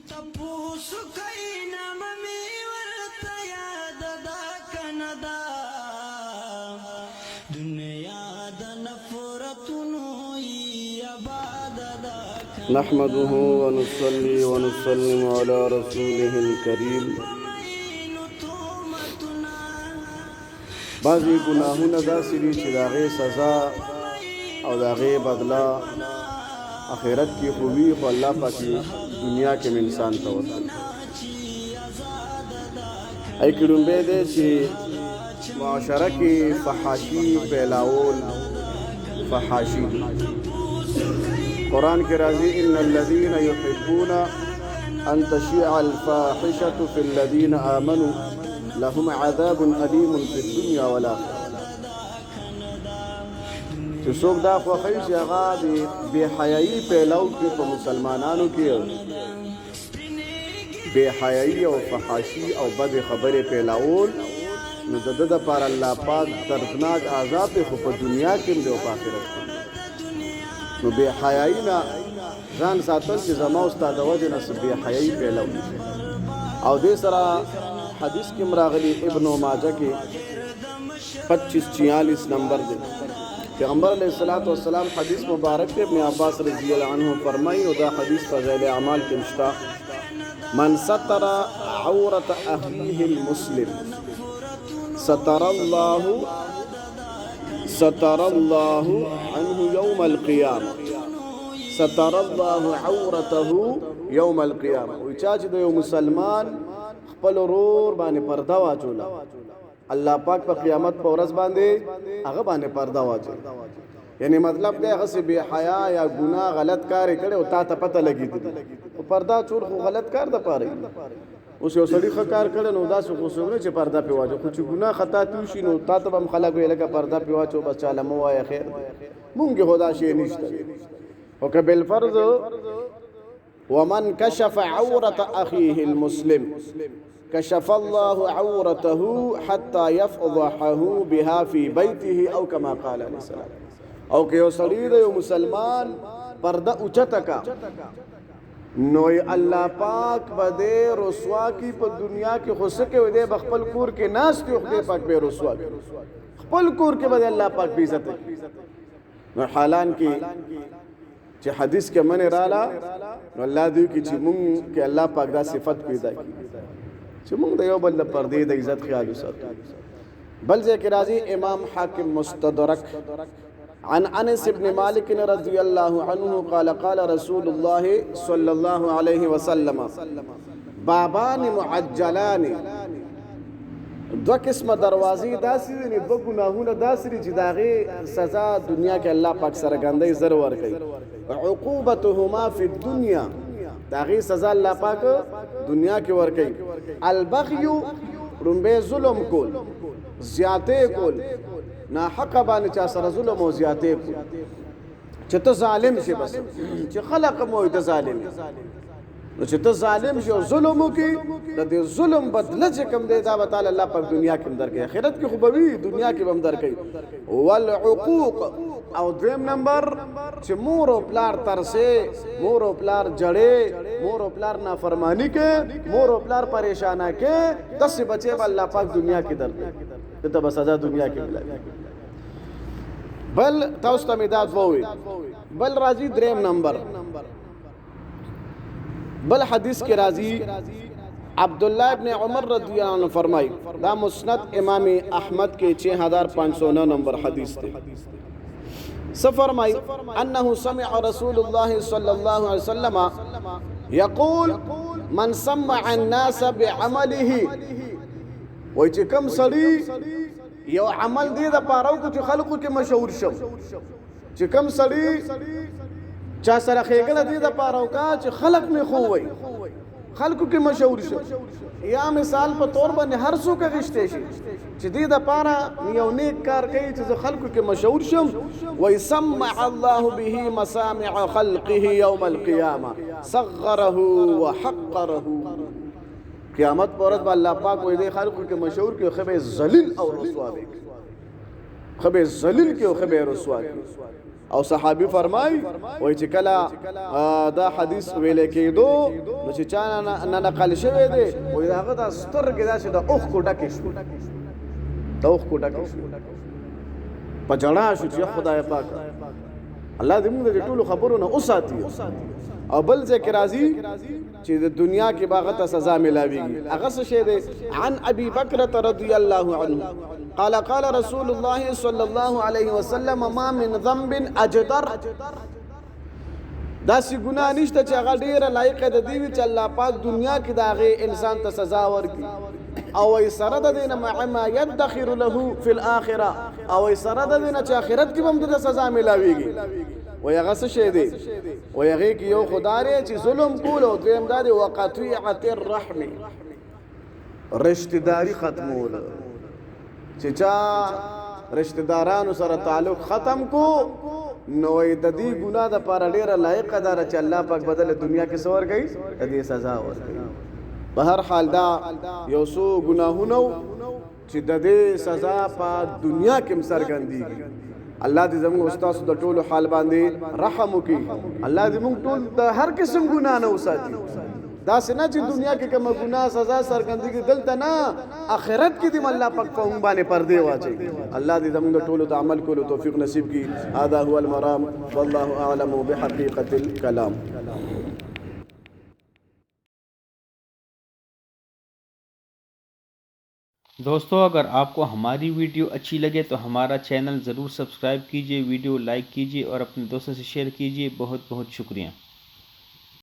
تپوسو کئی نام می ورطا یاد دا کندا دنیا دا نفرتنو یباد دا کندا نحمده ونصلي ونسلم على رسوله الكريم بعضی گناهونه داسې دي چې د هغې سزا او د هغې بدله آخرت کې خو وي خو الله پاک دنیا کې انسان ته ورکوي ای کې لومبی دی چې معاشره کې فحاشي پیلاول فحاشي قرآن کې راځي ان الذين يحبون ان تشيع الفاحشة في الذين آمنوا لهم عذاب أليم في الدنيا والآخرة چې څوک دا خوښوي چې هغه د بېحیایي پیلو کې په مسلمانانو کې بېحیایي او فحاشي او بدې خبرې پیلول نو د ده دپاره الله پاک دردناک عذاب دی خو په دنیا کې هم دی او په آخرت کې نو بېحیایي نه ځان ساتل چې زما او ستا د وجې نه څه بېحیایي پیلو نشي او دې سره حدیث کې مراغلی ابن ماجه کې 2546 نمبر دی پیغمبر علیہ الصلوۃ والسلام حدیث مبارک ہے ابن عباس رضی اللہ عنہ فرمائی اور دا حدیث فضائل اعمال کے مشتا من ستر عورت اخیہ المسلم ستر اللہ عنہ یوم القیامہ ستر اللہ عورته یوم القیامہ وچا چې د یو مسلمان خپل ورور باندې پرده واچوله الله پاک په قیامت په ورځ باندې هغه باندې پرده واچوي یعنی مطلب دی هغه سي بے حیا یا ګناه غلط کار کړي او تا ته پته لګیږي او پرده چور خو غلط کار د پاره اوس یو سړي ښه کار کړي نو دا څه خو چې پرده په واچو خو چې ګناه خطا تو شي نو تا ته هم خلک ویل کا پرده په واچو بس چاله مو وای خیر مونږ خدا شي نشته او کبل فرض ومن كشف عورة أخيه المسلم كشف الله عورته حتى يفضحه بها في بيته او كما قال عليه السلام او که یو سړی دی یو مسلمان پرده اوچته کا نو الله پاک بده رسوا کی په دنیا کې خو سکه وي دی خپل کور کې ناس ته خدای پاک به رسوا خپل کور کې بده الله پاک به عزت نو حالان کې چې حدیث کې من رااله نو الله دې کې چې مونږ کې الله پاک دا صفت پیدا کړي چې موږ د یو بل د پردې د عزت خیال وساتو بل ځکه راځي امام حاکم مستدرک عن انس بن مالک رضی الله عنه قال قال رسول الله صلى الله عليه وسلم بابان معجلان دو قسمه دروازې داسې دي دو ګناهونه داسې دي چې داغه سزا دنیا کې الله پاک سره ګندې زر ور کوي عقوبتهما فی الدنيا داغه سزا الله پاک دنیا کې ور کوي البغي رمبه ظلم کول زیاته کول نا حق باندې چا سره ظلم او زیاته کول چې ته ظالم شې بس چې خلق مو ته ظالم نو چې ته ظالم شې او ظلم وکې د دې ظلم بدله چې کوم دی دا تعالی الله پاک دنیا کې درکې آخرت کې خو به وي دنیا کې به هم درکې والعقوق او دویم نمبر چې مور او پلار ترسه مور او پلار جړې مور او پلار نافرمانی کې مور او پلار پریشانه کې داسې بچي به الله پاک دنیا کې درکې ته به سزا دنیا کې ملایي بل تاسو ته امداد ووي بل راځي دریم نمبر بل حدیث کے راضی عبداللہ ابن عمر رضی اللہ عنہ فرمائی دا مسند امام احمد کے 6509 نمبر حدیث تھے فرمائی انہو سمع رسول اللہ صلی اللہ علیہ وسلم یقول من سمع الناس بعمله وی چی کم سڑی یو عمل دی دا پاراو کو چی خلقو کی مشہور شو چی کم سڑی چا سره خېګل دي د پاره کا چې خلق می خو وي خلقو کې مشهور شو یا مثال په تور باندې هر څوک غشته شي چې دې د پاره یو نیک کار کوي چې خلقو کې مشهور شم ويسمع الله به مسامع خلقه يوم القيامه صغره وحقره قیامت پر ورځ الله پاک وي دې خلقو کې مشهور کې خبه ذلیل او رسوا دي خبه ذلیل کې خبه رسوا دي او صحابي فرمای وای چې کله دا حدیث ویل کېدو نو چې چا نه نقل شوی دی وای هغه د سترګې داسې د اوخ کو ډکې شو د اوخ کو ډکې شو په جړا شو چې خدای پاک الله دې موږ د ټولو خبرونه اوساتي او بل ذکر راځي چې د دنیا کې باغته سزا ملاويږي هغه څه شه ده عن ابي بکر رضی الله عنه قال قال رسول الله صلى الله عليه وسلم ما من ذنب اجدر داسې ګناه نشته چې هغه ډیره لایق ده دی چې الله پاک دنیا کې داغه انسان ته سزا ورکړي او ای سره د دینه مع ما يدخر له في الاخره او ای سره د دینه چې اخرت کې هم د سزا ملاويږي و هغه څه شه دی و هغه کې یو خدای چې ظلم کول او دویم دا دی وقطيعه الرحم رشتہ داری ختمول چې چا رشتہ دارانو سره تعلق ختم کو نو د دې ګناه د پر ډیره لایق ده چې الله پاک بدل دنیا کې سور گئی د دې سزا ورکړي په هر حال دا یو څو ګناهونه چې د دې سزا په دنیا کې سرګندېږي الله دې زموږ استاد د ټولو حال باندې رحم وکړي الله دې موږ ټول د هر قسم ګناه نه وساتي دا سينه چې دنیا کې کوم ګناه سزا سرګندېږي دلته نه آخرت کې دې الله پاک په هم باندې پردې واچي الله دې زموږ ټولو د عمل کولو توفیق نصیب کړي هذا هو المرام والله اعلم بحقيقه الكلام. दोस्तों अगर आपको हमारी वीडियो अच्छी लगे तो हमारा चैनल ज़रूर सब्सक्राइब कीजिए, वीडियो लाइक कीजिए और अपने दोस्तों से शेयर कीजिए। बहुत बहुत शुक्रिया।